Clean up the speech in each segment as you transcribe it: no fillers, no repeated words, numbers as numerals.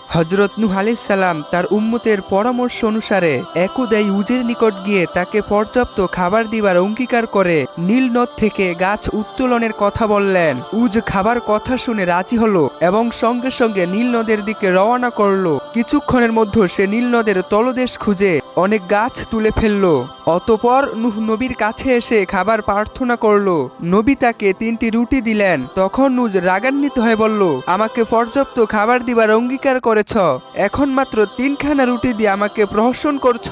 হযরত নূহ আলাইহিস সালাম তার উম্মতের পরামর্শ অনুসারে একদা উজের নিকট গিয়ে তাকে পর্যাপ্ত খাবার দিবার অঙ্গীকার করে নীল নদ থেকে গাছ উত্তোলনের কথা বললেন। উজ খাবার কথা শুনে রাজি হলো এবং সঙ্গে সঙ্গে নীল নদের দিকে রওনা করলো। কিছুক্ষণের মধ্যে সে নীল নদের তলদেশ খুঁজে অনেক গাছ তুলে ফেললো। অতপর নূহ নবীর কাছে এসে খাবার প্রার্থনা করলো। নবী তাকে 3টি রুটি দিলেন। তখন নূহ রাগান্বিত হয়ে বলল, আমাকে পর্যাপ্ত খাবার দিবার অঙ্গীকার করেছ, এখন মাত্র 3খানা রুটি দিয়ে আমাকে প্রহসন করছ,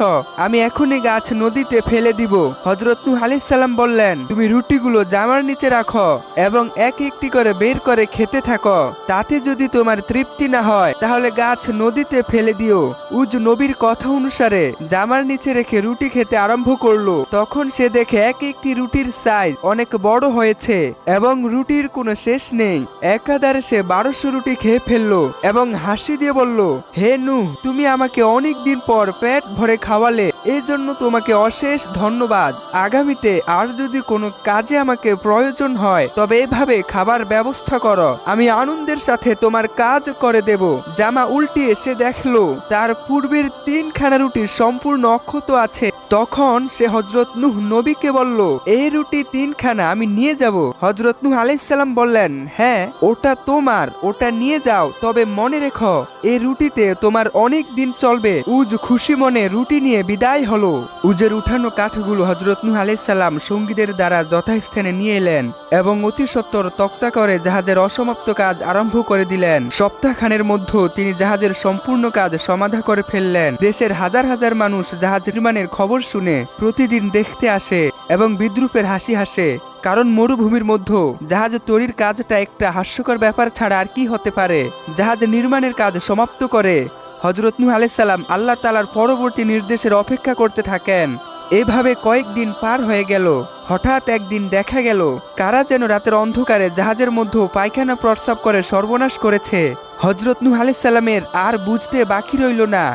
আমি এখনই গাছ নদীতে ফেলে দিব। হযরত নূহ আলাইহিস সালাম বললেন, তুমি রুটিগুলো জামার নিচে রাখো এবং এক একটি করে বের করে খেতে থাকো, তাতে যদি তোমার তৃপ্তি না হয় তাহলে গাছ নদীতে ফেলে দিও। উজ নবীর কথা অনুসারে জামার নিচে রেখে রুটি খেতে আরম্ভ করলো। তখন সে দেখে এক একটি রুটির সাইজ অনেক বড় হয়েছে এবং রুটির কোনো শেষ নেই। একাধারে সে 1200 রুটি খেয়ে ফেললো এবং হাসি দিয়ে বলল, হে নূহ, তুমি আমাকে অনেক দিন পর পেট ভরে খাওয়ালে, এই জন্য তোমাকে অশেষ ধন্যবাদ। আগামীতে আর যদি কোনো কাজে আমাকে প্রয়োজন হয় তবে এভাবে খাবার ব্যবস্থা করো, আমি আনন্দের সাথে তোমার কাজ করে দেব। জামা উল্টিয়ে সে দেখলো তার পূর্বের 3খানা রুটি সম্পূর্ণ অক্ষত আছে। তখন সে হযরত নূহ নবীকে বলল, এই রুটি 3খানা আমি নিয়ে যাব। হযরত নূহ আলাইহিস সালাম বললেন, হ্যাঁ, ওটা তোমার, ওটা নিয়ে যাও, তবে মনে রেখো এই রুটিতে তোমার অনেক দিন চলবে। উজ খুশি মনে রুটি নিয়ে বিদায় হলো। উজের উঠানো কাঠগুলো হযরত নূহ আলাইহিস সালাম সঙ্গীদের দ্বারা যথাস্থানে নিয়ে এলেন এবং অতি সত্বর তক্তা করে জাহাজের অসমাপ্ত কাজ আরম্ভ করে দিলেন। সপ্তাহখানের মধ্যে তিনি জাহাজের সম্পূর্ণ কাজ সমাধা করে ফেললেন। দেশের হাজার হাজার মানুষ জাহাজ নির্মাণের খবর শুনে প্রতিদিন দেখতে আসে এবং বিদ্রুপের হাসি হাসে, কারণ মরুভূমির মধ্যে জাহাজ তৈরির কাজটা একটা হাস্যকর ব্যাপার ছাড়া আর কি হতে পারে। জাহাজ নির্মাণের কাজ সমাপ্ত করে হযরত নূহ আলাইহিস সালাম আল্লাহ তাআলার পরবর্তী নির্দেশের অপেক্ষা করতে থাকেন। এভাবে কয়েকদিন পার হয়ে গেল। হঠাৎ একদিন দেখা গেল কারা যেন রাতের অন্ধকারে জাহাজের মধ্যে পায়খানা প্রস্রাব করে সর্বনাশ করেছে। হযরত নূহ আলাইহিস সালামের আর বুঝতে বাকি রইল না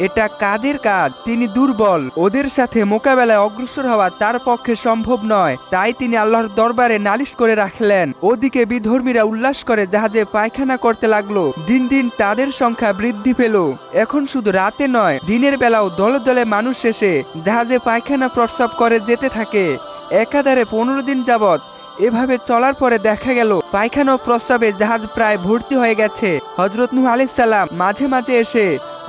এটা কাদের কাজ। তিনি দুর্বল, ওদের সাথে মোকাবেলায় অগ্রসর হওয়া তার পক্ষে সম্ভব নয়। তাই তিনি আল্লাহর দরবারে নালিশ করে রাখলেন। ওদিকে বিধর্মীরা উল্লাস করে জাহাজে পায়খানা করতে লাগলো। দিন দিন তাদের সংখ্যা বৃদ্ধি পেল। এখন শুধু রাতে নয়, দিনের বেলাও দলে দলে মানুষ এসে জাহাজে পায়খানা প্রস্রাব করে যেতে থাকে। একাধারে 15 দিন যাবৎ এভাবে চলার পরে দেখা গেল পায়খানা ও প্রস্রাবে জাহাজ প্রায় ভর্তি হয়ে গেছে। হযরত নূহ আলাইহিস সালাম মাঝে মাঝে এসে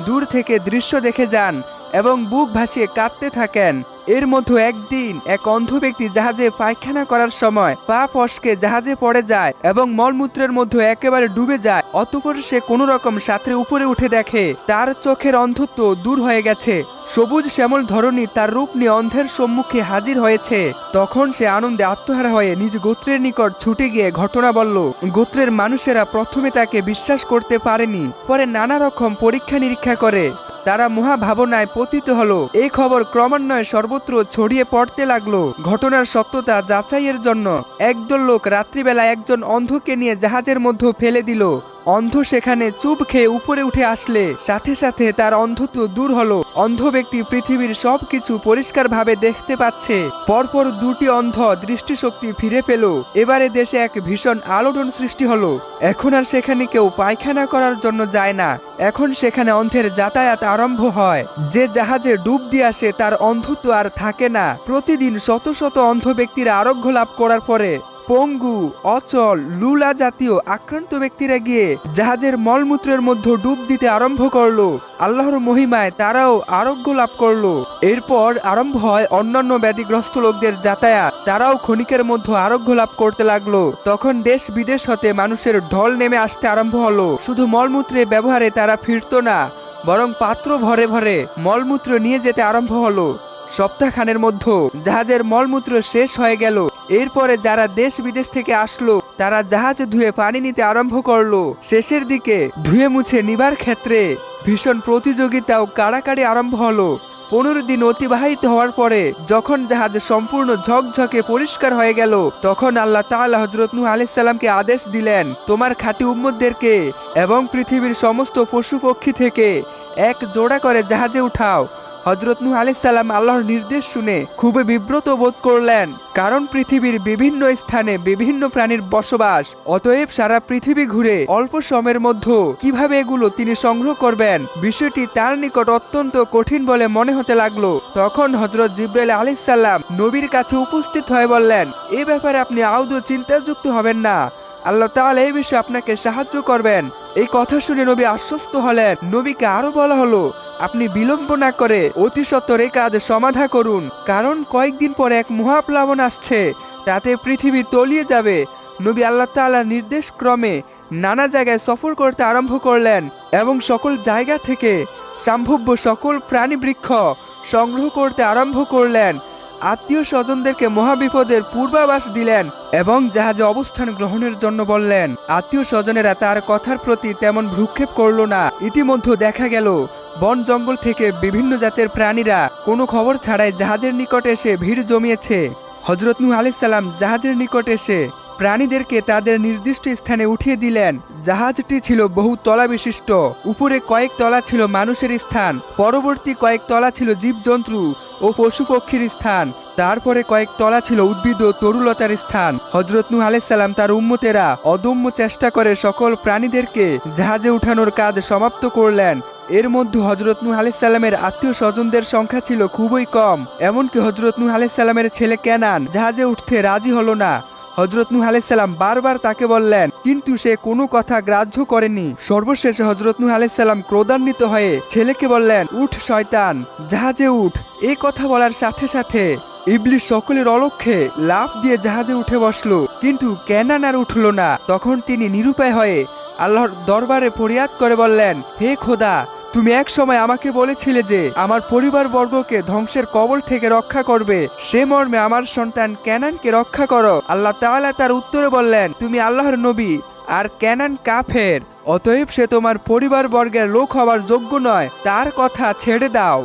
দূর থেকে দৃশ্য দেখে যান এবং বুক ভাসিয়ে কাঁদতে থাকেন। এর মধ্যে একদিন এক অন্ধ ব্যক্তি জাহাজে পায়খানা করার সময় পা ফসকে জাহাজে পড়ে যায় এবং মলমূত্রের মধ্যে একেবারে ডুবে যায়। অতঃপর সে কোনো রকম সাঁতরে উপরে উঠে দেখে তার চোখের অন্ধত্ব দূর হয়ে গেছে। সবুজ শ্যামল ধরনী তার রূপ নিয়ে অন্ধের সম্মুখে হাজির হয়েছে। তখন সে আনন্দে আত্মহারা হয়ে নিজ গোত্রের নিকট ছুটে গিয়ে ঘটনা বলল। গোত্রের মানুষেরা প্রথমে তাকে বিশ্বাস করতে পারেনি, পরে নানা রকম পরীক্ষা নিরীক্ষা করে তারা মহা ভাবনায় পতিত হলো। এই খবর ক্রমান্বয়ে সর্বত্র ছড়িয়ে পড়তে লাগলো। ঘটনার সত্যতা যাচাইয়ের জন্য একদল লোক রাত্রিবেলা একজন অন্ধকে নিয়ে জাহাজের মধ্যে ফেলে দিল। অন্ধ সেখানে চুপ খেয়ে উপরে উঠে আসলে সাথে সাথে তার অন্ধত্ব দূর হলো। অন্ধ ব্যক্তি পৃথিবীর সবকিছু পরিষ্কারভাবে দেখতে পাচ্ছে। পরপর 2টি অন্ধ দৃষ্টিশক্তি ফিরে পেল। এবারে দেশে এক ভীষণ আলোড়ন সৃষ্টি হলো। এখন আর সেখানে কেউ পায়খানা করার জন্য যায় না, এখন সেখানে অন্ধের যাতায়াত আরম্ভ হয়। যে জাহাজে ডুব দিয়ে আসে তার অন্ধত্ব আর থাকে না। প্রতিদিন শত শত অন্ধ ব্যক্তিরা আরোগ্য লাভ করার পরে পঙ্গু, অচল, লুলা জাতীয় আক্রান্ত ব্যক্তিরা গিয়ে জাহাজের মলমূত্রের মধ্যে ডুব দিতে আরম্ভ করলো। আল্লাহর মহিমায় তারাও আরোগ্য লাভ করলো। এরপর আরম্ভ হয় অন্যান্য ব্যাধিগ্রস্ত লোকদের যাতায়াত। তারাও ক্ষণিকের মধ্যে আরোগ্য লাভ করতে লাগলো। তখন দেশ বিদেশ হতে মানুষের ঢল নেমে আসতে আরম্ভ হলো। শুধু মলমূত্রে ব্যবহারে তারা ফিরত না, বরং পাত্র ভরে ভরে মলমূত্র নিয়ে যেতে আরম্ভ হলো। সপ্তাহখানের মধ্যে জাহাজের মলমূত্র শেষ হয়ে গেল। এরপরে যারা দেশ বিদেশ থেকে আসলো তারা জাহাজ ধুয়ে পানি নিতে আরম্ভ করলো। শেষের দিকে ধুয়ে মুছে নিবার ক্ষেত্রে ভীষণ প্রতিযোগিতা ও কাড়াকাড়ি আরম্ভ হলো। 15 দিন অতিবাহিত হওয়ার পরে যখন জাহাজ সম্পূর্ণ ঝকঝকে পরিষ্কার হয়ে গেল, তখন আল্লাহ তাআলা হযরত নূহ আলাইহিস সালামকে আদেশ দিলেন, তোমার খাঁটি উম্মতদেরকে এবং পৃথিবীর সমস্ত পশু পক্ষী থেকে এক জোড়া করে জাহাজে উঠাও। হযরত নূহ আলাইহিস সালাম আল্লাহর নির্দেশ শুনে খুবই বিব্রত বোধ করলেন, কারণ পৃথিবীর বিভিন্ন স্থানে বিভিন্ন প্রাণীর বসবাস। অতএব সারা পৃথিবী ঘুরে অল্প সময়ের মধ্যে কিভাবে এগুলো তিনি সংগ্রহ করবেন, বিষয়টি তার নিকট অত্যন্ত কঠিন বলে মনে হতে লাগলো। তখন হযরত জিবরাইল আলাইহিস সালাম নবীর কাছে উপস্থিত হয়ে বললেন, এ ব্যাপারে আপনি আদৌ চিন্তাযুক্ত হবেন না, আল্লাহ তাআলা এই বিষয়ে আপনাকে সাহায্য করবেন। এই কথা শুনে নবী আশ্বস্ত হলেন। নবীকে আরো বলা হলো, আপনি বিলম্ব না করে অতি সত্বর এই কাজ সমাধা করুন, কারণ কয়েকদিন পরে এক মহাপ্লাবন আসছে, তাতে পৃথিবী তলিয়ে যাবে। নবী আল্লাহ তাআলার নির্দেশ ক্রমে নানা জায়গায় সফর করতে আরম্ভ করলেন এবং সকল জায়গা থেকে সম্ভাব্য সকল প্রাণী বৃক্ষ সংগ্রহ করতে আরম্ভ করলেন। আত্মীয় স্বজনদেরকে মহাবিপদের পূর্বাভাস দিলেন এবং জাহাজে অবস্থান গ্রহণের জন্য বললেন। আত্মীয় স্বজনেরা তার কথার প্রতি তেমন ভ্রুক্ষেপ করল না। ইতিমধ্যে দেখা গেল বন জঙ্গল থেকে বিভিন্ন জাতের প্রাণীরা কোনো খবর ছাড়াই জাহাজের নিকট এসে ভিড় জমিয়েছে। হযরত নূহ আলাইহিস সালাম জাহাজের নিকট এসে প্রাণীদেরকে তাদের নির্দিষ্ট স্থানে উঠিয়ে দিলেন। জাহাজটি ছিল বহু তলা বিশিষ্ট। উপরে কয়েক তলা ছিল মানুষের স্থান, পরবর্তী কয়েক তলা ছিল জীবজন্তু ও পশু পক্ষীর স্থান, তারপরে কয়েক তলা ছিল উদ্ভিদ ও তরুলতার স্থান। হযরত নূহ আলাইহিস সালাম তার উম্মতেরা অদম্য চেষ্টা করে সকল প্রাণীদেরকে জাহাজে উঠানোর কাজ সমাপ্ত করলেন। এর মধ্যে হযরত নূহ আলাইহিস সালামের আত্মীয় স্বজনদের সংখ্যা ছিল খুবই কম। এমনকি হযরত নূহ আলাইহিস সালামের ছেলে কেনান জাহাজে উঠতে রাজি হলো না। হযরত নূহ আলাইহিস সালাম বারবার তাকে বললেন, কিন্তু সে কোনো কথা গ্রাহ্য করেনি। সর্বশেষে হযরত নূহ আলাইহিস সালাম ক্রোধান্বিত হয়ে ছেলেকে বললেন, উঠ শয়তান, জাহাজে উঠ। এই কথা বলার সাথে সাথে ইবলিস সকলের অলক্ষ্যে লাফ দিয়ে জাহাজে উঠে বসলো, কিন্তু কেনান আর উঠল না। তখন তিনি নিরুপায় হয়ে আল্লাহর দরবারে ফরিয়াদ করে বললেন, হে খোদা, তুমি এক সময় আমাকে বলেছিলে যে আমার পরিবার বর্গকে ধ্বংসের কবল থেকে রক্ষা করবে, সে মর্মে আমার সন্তান কেনানকে রক্ষা করো। আল্লাহ তাআলা তার উত্তরে বললেন, তুমি আল্লাহর নবী আর কেনান কাফের, অতএব সে তোমার পরিবার বর্গের লোক হওয়ার যোগ্য নয়, তার কথা ছেড়ে দাও।